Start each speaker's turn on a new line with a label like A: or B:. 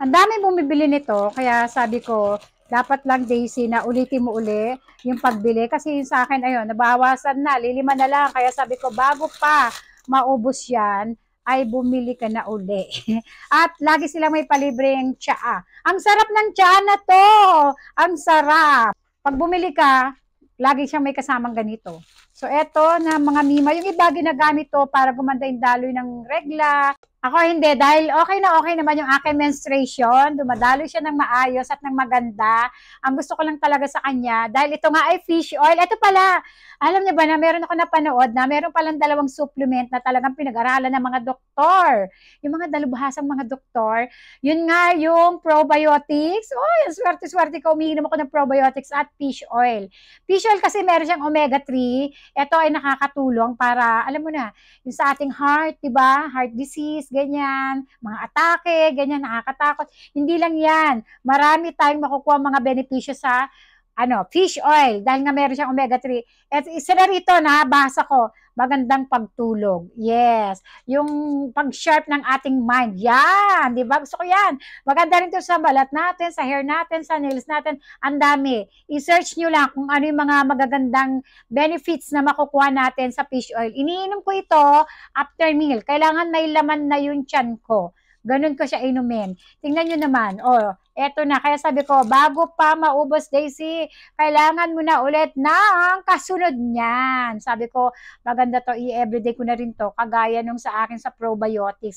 A: Ang dami bumibili nito, kaya sabi ko, dapat lang Daisy na ulitin mo uli yung pagbili. Kasi sa akin, ayun, nabawasan na, lilima na lang. Kaya sabi ko, bago pa maubos yan, ay bumili ka na uli. At lagi silang may palibreng tsaa. Ang sarap ng tsaa na to! Ang sarap! Pag bumili ka, lagi siyang may kasamang ganito. So, eto na mga mima, yung iba ginagamit to para gumanda yung daloy ng regla. Ako hindi, dahil okay naman yung aking menstruation, dumadalo siya ng maayos at ng maganda. Ang gusto ko lang talaga sa kanya, dahil ito nga ay fish oil. Ito pala, alam niyo ba na meron ako napanood na meron palang dalawang supplement na talagang pinag-aralan ng mga doktor. Yung mga dalubhasang mga doktor, yun nga yung probiotics. Oh, yung swerte-swerte ko, umiinom ako ng probiotics at fish oil. Fish oil kasi meron siyang omega-3. Ito ay nakakatulong para, alam mo na, yung sa ating heart, di ba? Heart disease, ganyan, mga atake, ganyan, nakakatakot. Hindi lang yan. Marami tayong makukuha mga benepisyo sa fish oil dahil nga meron siyang omega-3. At isa na rito na basa ko, magandang pagtulog. Yes. Yung pag-sharp ng ating mind. Yan. Di ba? Gusto ko yan. Maganda rin to sa balat natin, sa hair natin, sa nails natin. Ang dami. I-search nyo lang kung ano yung mga magagandang benefits na makukuha natin sa fish oil. Iniinom ko ito after meal. Kailangan may laman na yung tiyan ko. Ganun ko siya inumin. Tingnan nyo naman. Oh, eto na. Kaya sabi ko, bago pa maubos, Daisy, kailangan mo na ulit ng kasunod niyan. Sabi ko, maganda to. I-everyday ko na rin to. Kagaya nung sa akin sa probiotics.